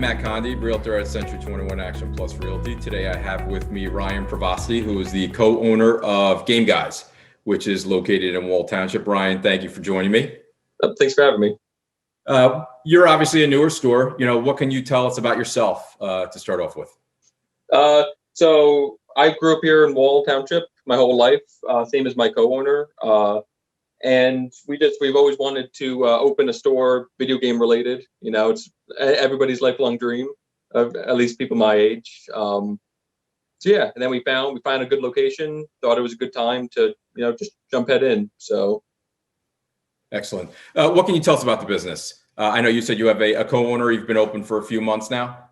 Matt Condi, Realtor at Century 21 Action Plus Realty. Today I have with me Ryan Prevosti, who is the co-owner of Game Guys, which is located in Wall Township. Ryan, thank you for joining me. Thanks for having me. You're obviously a newer store. What can you tell us about yourself to start off with? So I grew up here in Wall Township my whole life, same as my co-owner. And we've always wanted to open a store video game related. It's everybody's lifelong dream, at least people my age. So yeah, and then we found a good location, thought it was a good time to, just jump head in. So. Excellent. What can you tell us about the business? I know you said you have a co-owner. You've been open for a few months now.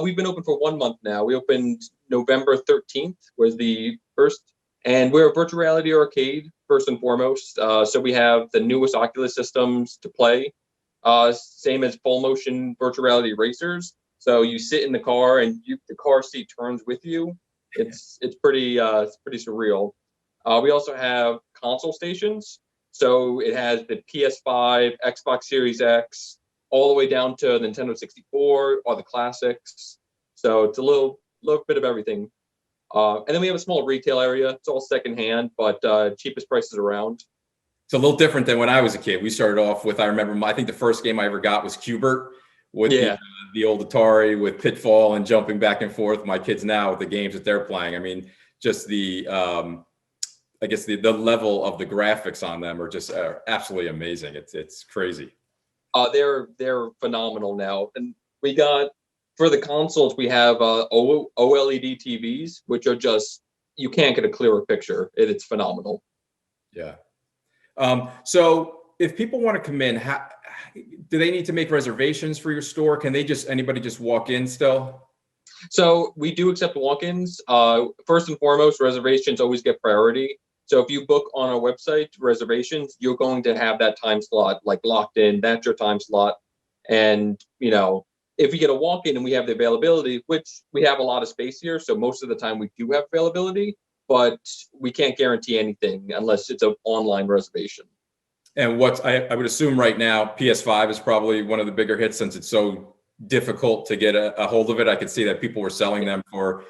We've been open for 1 month now. We opened November 13th was the first, and we're a virtual reality arcade first and foremost. So we have the newest Oculus systems to play, same as full motion virtual reality racers. So you sit in the car and the car seat turns with you. It's pretty surreal. We also have console stations. So it has the PS5, Xbox Series X, all the way down to Nintendo 64 or the classics. So it's a little bit of everything. And then we have a small retail area. It's all secondhand, but cheapest prices around. It's a little different than when I was a kid. We started off with, I think the first game I ever got was Q*bert with the old Atari with Pitfall and jumping back and forth. My kids now with the games that they're playing, I mean, just the I guess the level of the graphics on them are just absolutely amazing. It's crazy. They're phenomenal now. And we got, for the consoles, we have OLED TVs, which are just, you can't get a clearer picture. It's phenomenal. Yeah. So if people want to come in, do they need to make reservations for your store? Can anybody just walk in still? So we do accept walk-ins. First and foremost, reservations always get priority. So if you book on our website reservations, you're going to have that time slot like locked in. That's your time slot. And, if we get a walk-in and we have the availability, which we have a lot of space here, so most of the time we do have availability, but we can't guarantee anything unless it's an online reservation. And I would assume right now, PS5 is probably one of the bigger hits since it's so difficult to get a hold of it. I could see that people were selling them for,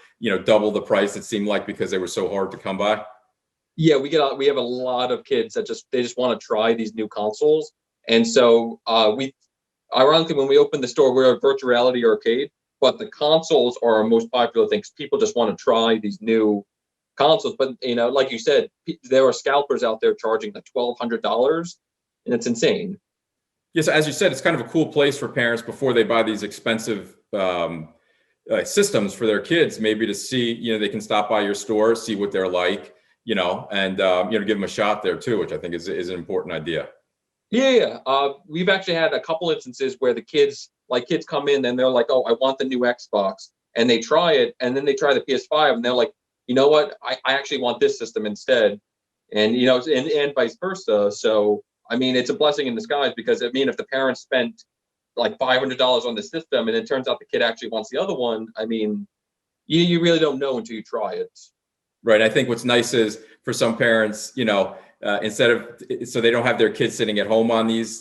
double the price, it seemed like, because they were so hard to come by. Yeah, we have a lot of kids that they just want to try these new consoles. And so ironically, when we opened the store, we're a virtual reality arcade, but the consoles are our most popular things. People just want to try these new consoles. But, like you said, there are scalpers out there charging like $1,200, and it's insane. Yes, as you said, it's kind of a cool place for parents before they buy these expensive systems for their kids, maybe to see, they can stop by your store, see what they're like, and give them a shot there too, which I think is an important idea. Yeah. We've actually had a couple instances where the kids come in and they're like, "Oh, I want the new Xbox," and they try it, and then they try the PS5, and they're like, "You know what? I actually want this system instead," and and vice versa. So I mean, it's a blessing in disguise, because if the parents spent like $500 on the system and it turns out the kid actually wants the other one, I mean, you really don't know until you try it. Right. I think what's nice is for some parents, so they don't have their kids sitting at home on these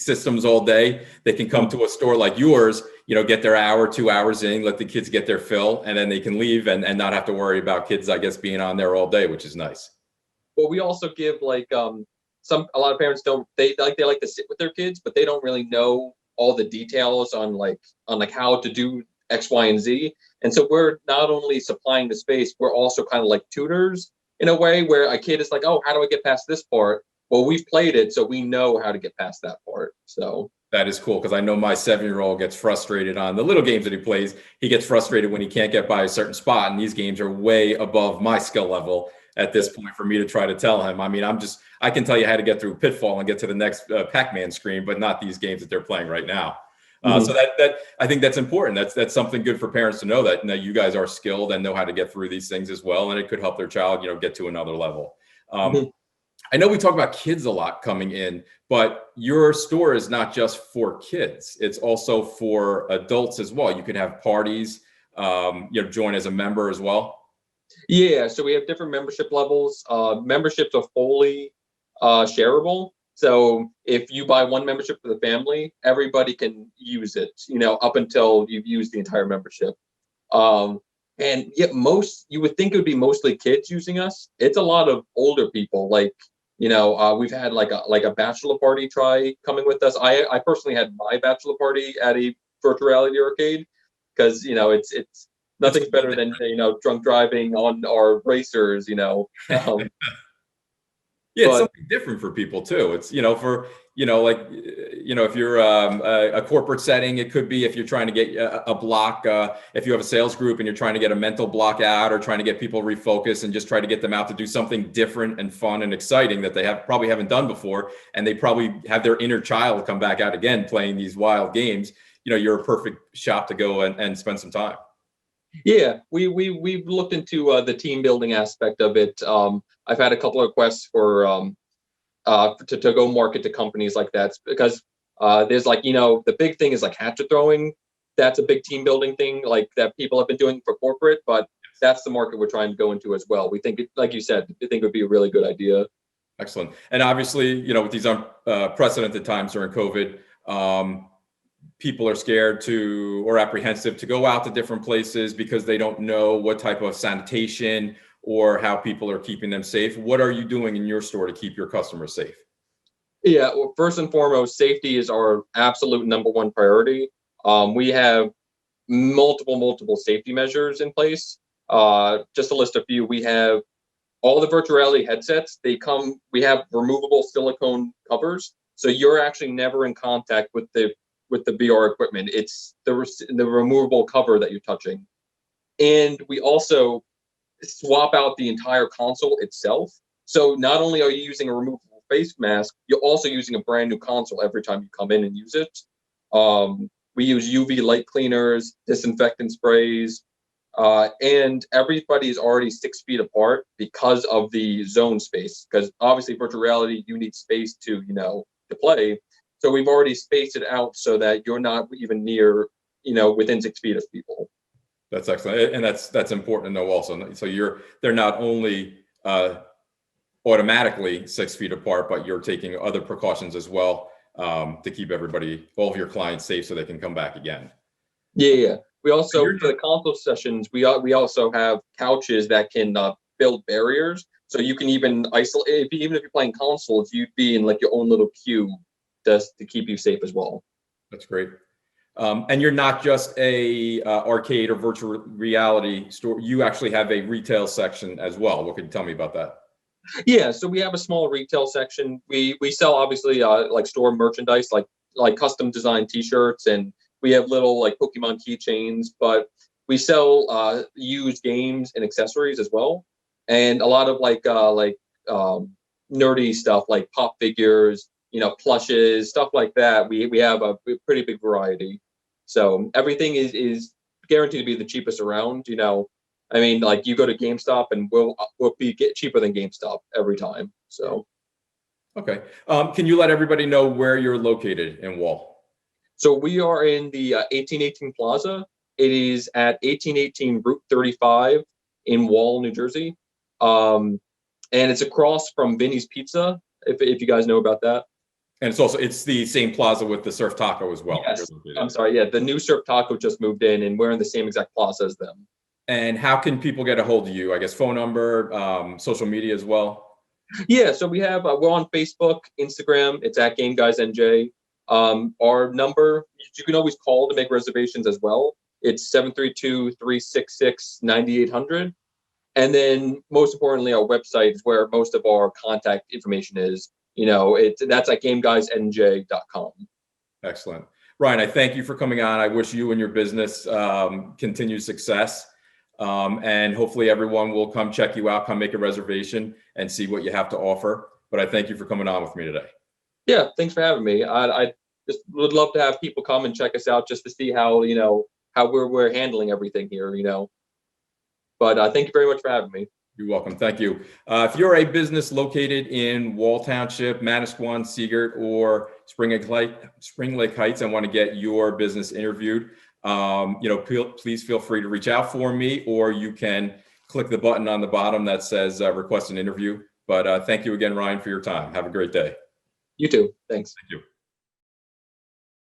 systems all day, they can come to a store like yours, get their hour, 2 hours in, let the kids get their fill, and then they can leave and not have to worry about kids, I guess, being on there all day, which is nice. Well, we also give a lot of parents they like to sit with their kids, but they don't really know all the details on how to do X, Y, and Z. And so we're not only supplying the space, we're also kind of like tutors in a way, where a kid is like, "Oh, how do I get past this part?" Well, we've played it, so we know how to get past that part. So that is cool, because I know my 7-year-old gets frustrated on the little games that he plays. He gets frustrated when he can't get by a certain spot, and these games are way above my skill level at this point for me to try to tell him. I mean, I can tell you how to get through Pitfall and get to the next Pac-Man screen, but not these games that they're playing right now. So that I think that's important. That's something good for parents to know, that you guys are skilled and know how to get through these things as well, and it could help their child, get to another level. I know we talk about kids a lot coming in, but your store is not just for kids; it's also for adults as well. You can have parties, join as a member as well. Yeah, so we have different membership levels. Memberships are fully shareable. So if you buy one membership for the family, everybody can use it, up until you've used the entire membership. And yet you would think it would be mostly kids using us. It's a lot of older people. Like, we've had like a bachelor party try coming with us. I personally had my bachelor party at a virtual reality arcade because, it's nothing's better than, drunk driving on our racers. Yeah, it's But something different for people too. It's, if you're a corporate setting, it could be if you're trying to get a block, if you have a sales group and you're trying to get a mental block out or trying to get people refocused and just try to get them out to do something different and fun and exciting that they probably haven't done before. And they probably have their inner child come back out again, playing these wild games. You're a perfect shop to go and spend some time. yeah, we've looked into the team building aspect of it. I've had a couple of requests for to go market to companies like that because there's the big thing is like hatchet throwing. That's a big team building thing like that people have been doing for corporate, but that's the market we're trying to go into as well. We think, like you said, we think it would be a really good idea. Excellent. And obviously, with these unprecedented times during COVID, people are scared or apprehensive to go out to different places because they don't know what type of sanitation or how people are keeping them safe. What are you doing in your store to keep your customers safe? Yeah, well, first and foremost, safety is our absolute number one priority. We have multiple safety measures in place. Just to list a few, we have all the virtual reality headsets. We have removable silicone covers, so you're actually never in contact with the VR equipment. It's the removable cover that you're touching. And we also swap out the entire console itself. So not only are you using a removable face mask, you're also using a brand new console every time you come in and use it. We use UV light cleaners, disinfectant sprays, and everybody is already 6 feet apart because of the zone space. Because obviously, virtual reality, you need space to play. So we've already spaced it out so that you're not even near, within 6 feet of people. That's excellent, and that's important to know also. So they're not only automatically 6 feet apart, but you're taking other precautions as well to keep all of your clients safe so they can come back again. Yeah. We also for the console sessions, we also have couches that can build barriers, so you can even isolate. Even if you're playing consoles, you'd be in like your own little cube just to keep you safe as well. That's great. And you're not just a arcade or virtual reality store. You actually have a retail section as well. What can you tell me about that? Yeah, so we have a small retail section. We sell obviously like store merchandise, like custom designed T-shirts, and we have little like Pokemon keychains. But we sell used games and accessories as well, and a lot of nerdy stuff like pop figures, plushes, stuff like that. We have a pretty big variety. So everything is guaranteed to be the cheapest around. I mean, like you go to GameStop and we'll get cheaper than GameStop every time. So, okay. Can you let everybody know where you're located in Wall? So we are in the 1818 Plaza. It is at 1818 Route 35 in Wall, New Jersey, and it's across from Vinny's Pizza. If you guys know about that. And it's the same plaza with the Surf Taco as well. Yes. I'm sorry. Yeah, the new Surf Taco just moved in, and we're in the same exact plaza as them. And how can people get a hold of you? I guess phone number, social media as well. Yeah, so we're on Facebook, Instagram. It's at Game Guys NJ. Our number, you can always call to make reservations as well. It's 732-366-9800. And then most importantly, our website is where most of our contact information is. That's at GameGuysNJ.com. Excellent. Ryan, I thank you for coming on. I wish you and your business continued success. And hopefully everyone will come check you out, come make a reservation and see what you have to offer. But I thank you for coming on with me today. Yeah, thanks for having me. I just would love to have people come and check us out just to see how, how we're handling everything here, But thank you very much for having me. You're welcome. Thank you. If you're a business located in Wall Township, Manasquan, Seagert, or Spring Lake Heights, and want to get your business interviewed, please feel free to reach out for me, or you can click the button on the bottom that says request an interview. But thank you again, Ryan, for your time. Have a great day. You too. Thanks. Thank you.